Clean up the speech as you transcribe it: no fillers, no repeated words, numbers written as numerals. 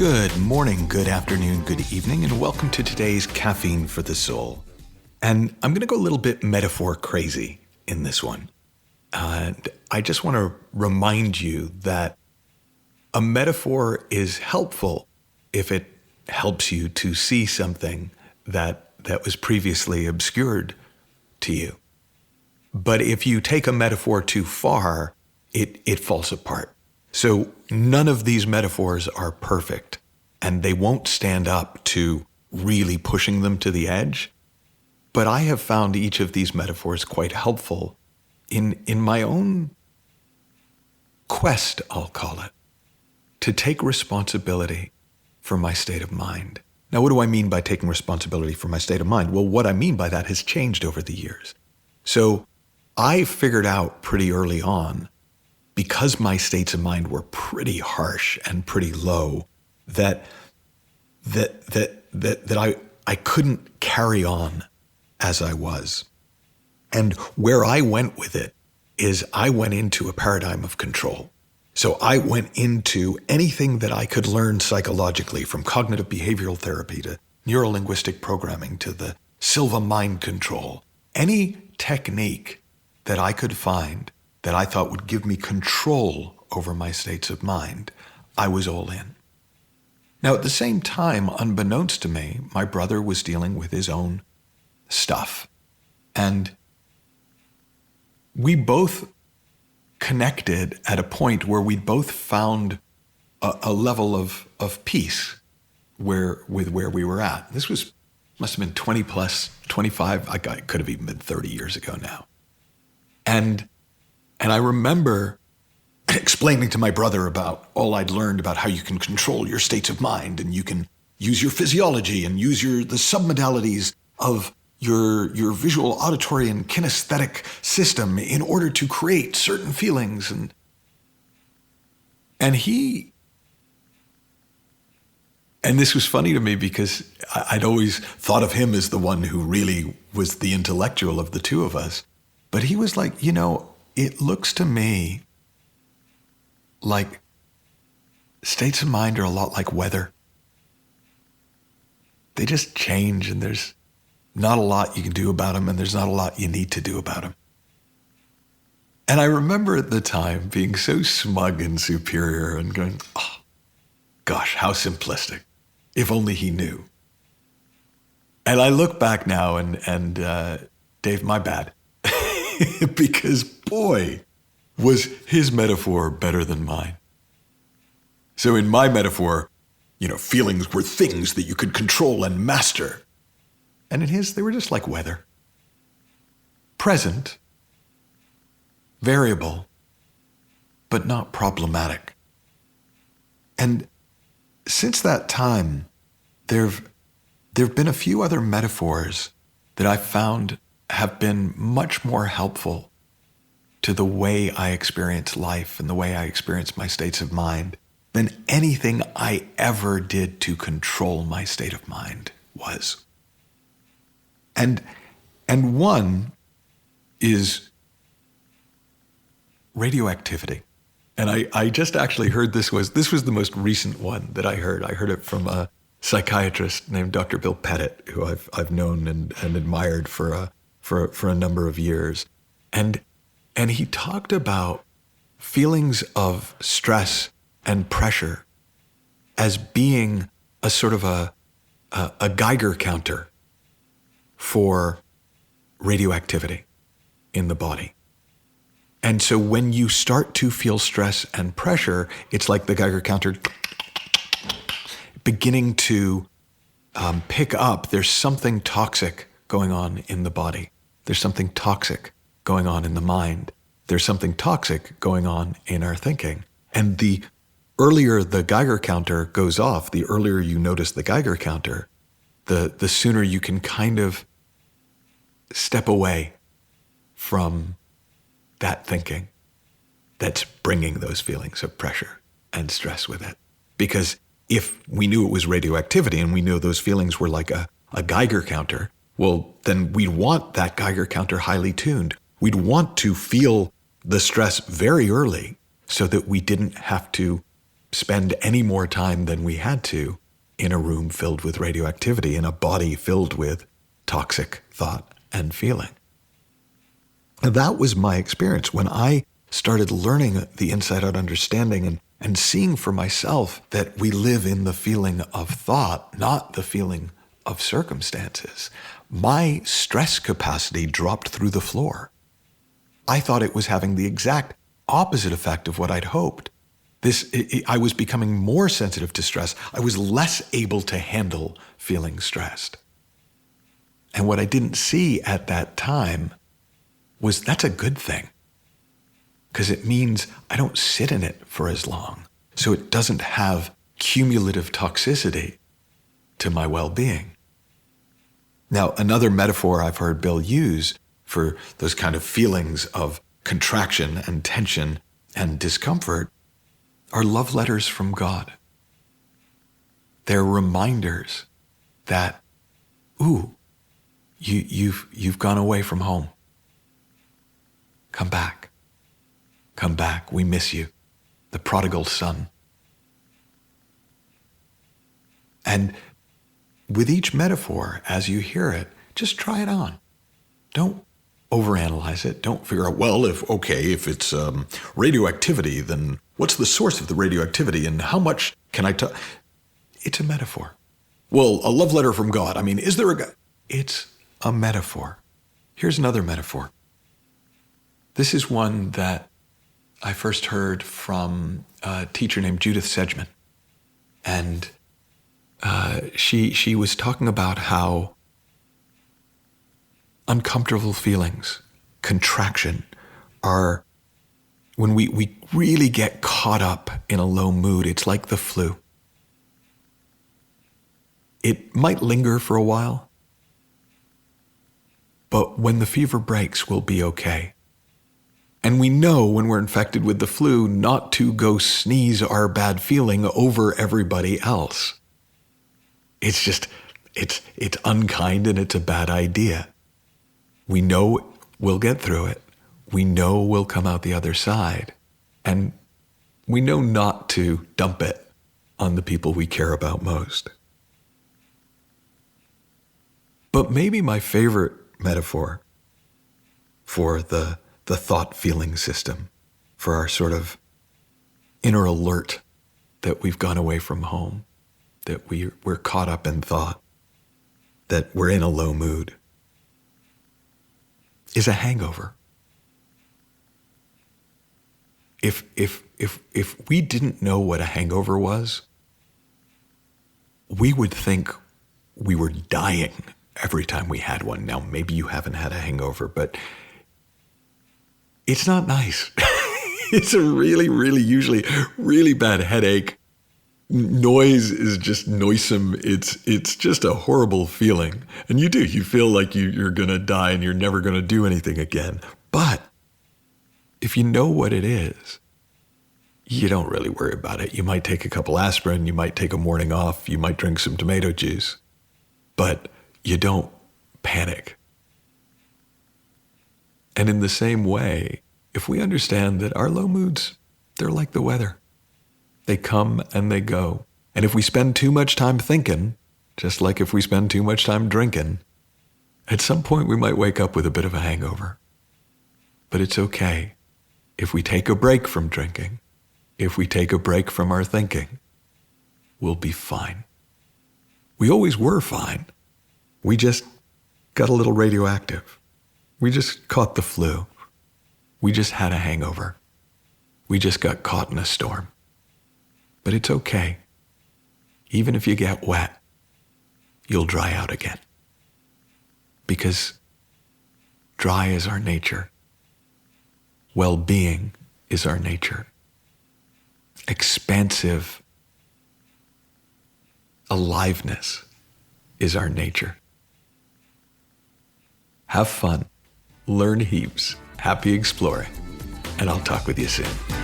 Good morning, good afternoon, good evening, and welcome to today's Caffeine for the Soul. And I'm going to go a little bit metaphor crazy in this one. And I just want to remind you that a metaphor is helpful if it helps you to see something that was previously obscured to you. But if you take a metaphor too far, it falls apart. So none of these metaphors are perfect, and they won't stand up to really pushing them to the edge. But I have found each of these metaphors quite helpful in my own quest, I'll call it, to take responsibility for my state of mind. Now, what do I mean by taking responsibility for my state of mind? Well, what I mean by that has changed over the years. So I figured out pretty early on, because my states of mind were pretty harsh and pretty low, that I couldn't carry on as I was. And where I went with it is I went into a paradigm of control. So I went into anything that I could learn psychologically, from cognitive behavioral therapy to neuro-linguistic programming to the Silva mind control. Any technique that I could find that I thought would give me control over my states of mind, I was all in. Now, at the same time, unbeknownst to me, my brother was dealing with his own stuff. And we both connected at a point where we both found a level of peace with where we were at. This must have been 20 plus, 25, it could have even been 30 years ago now. And I remember explaining to my brother about all I'd learned about how you can control your states of mind, and you can use your physiology and use the submodalities of your visual, auditory, and kinesthetic system in order to create certain feelings. And this was funny to me because I'd always thought of him as the one who really was the intellectual of the two of us. But he was like, it looks to me like states of mind are a lot like weather. They just change, and there's not a lot you can do about them, and there's not a lot you need to do about them. And I remember at the time being so smug and superior and going, oh, gosh, how simplistic. If only he knew. And I look back now and Dave, my bad. Because boy, was his metaphor better than mine. So in my metaphor, feelings were things that you could control and master. And in his, they were just like weather. Present, variable, but not problematic. And since that time, there've been a few other metaphors that I've found have been much more helpful to the way I experience life and the way I experience my states of mind than anything I ever did to control my state of mind was. And one is radioactivity. And I just actually heard this was the most recent one that I heard. I heard it from a psychiatrist named Dr. Bill Pettit, who I've known and admired for a number of years. And he talked about feelings of stress and pressure as being a sort of a Geiger counter for radioactivity in the body. And so when you start to feel stress and pressure, it's like the Geiger counter beginning to pick up. There's something toxic going on in the body. There's something toxic going on in the mind. There's something toxic going on in our thinking. And the earlier the Geiger counter goes off, the earlier you notice the Geiger counter, the sooner you can kind of step away from that thinking that's bringing those feelings of pressure and stress with it. Because if we knew it was radioactivity and we knew those feelings were like a Geiger counter, well, then we'd want that Geiger counter highly tuned. We'd want to feel the stress very early so that we didn't have to spend any more time than we had to in a room filled with radioactivity, in a body filled with toxic thought and feeling. And that was my experience when I started learning the inside-out understanding and seeing for myself that we live in the feeling of thought, not the feeling of circumstances. My stress capacity dropped through the floor. I thought it was having the exact opposite effect of what I'd hoped. I was becoming more sensitive to stress. I was less able to handle feeling stressed. And what I didn't see at that time was that's a good thing, because it means I don't sit in it for as long. So it doesn't have cumulative toxicity to my well-being. Now, another metaphor I've heard Bill use for those kind of feelings of contraction and tension and discomfort are love letters from God. They're reminders that, ooh, you've gone away from home. Come back. Come back. We miss you. The prodigal son. And with each metaphor, as you hear it, just try it on. Don't overanalyze it. Don't figure out, well, if it's radioactivity, then what's the source of the radioactivity and how much can I tell? It's a metaphor. Well, a love letter from God. I mean, is there a God? It's a metaphor. Here's another metaphor. This is one that I first heard from a teacher named Judith Sedgman. And she was talking about how uncomfortable feelings, contraction, are when we really get caught up in a low mood. It's like the flu. It might linger for a while, but when the fever breaks, we'll be okay. And we know when we're infected with the flu not to go sneeze our bad feeling over everybody else. It's just, it's unkind and it's a bad idea. We know we'll get through it. We know we'll come out the other side. And we know not to dump it on the people we care about most. But maybe my favorite metaphor for the thought-feeling system, for our sort of inner alert that we've gone away from home, that we're caught up in thought, that we're in a low mood, is a hangover. If we didn't know what a hangover was, we would think we were dying every time we had one. Now, maybe you haven't had a hangover, but it's not nice. It's a really, really, usually really bad headache. Noise is just noisome. It's just a horrible feeling. And you feel like you're going to die and you're never going to do anything again. But if you know what it is, you don't really worry about it. You might take a couple aspirin, you might take a morning off, you might drink some tomato juice, but you don't panic. And in the same way, if we understand that our low moods, they're like the weather. They come and they go. And if we spend too much time thinking, just like if we spend too much time drinking, at some point we might wake up with a bit of a hangover. But it's okay. If we take a break from drinking, if we take a break from our thinking, we'll be fine. We always were fine. We just got a little radioactive. We just caught the flu. We just had a hangover. We just got caught in a storm. But it's okay. Even if you get wet, you'll dry out again. Because dry is our nature. Well-being is our nature. Expansive aliveness is our nature. Have fun. Learn heaps. Happy exploring. And I'll talk with you soon.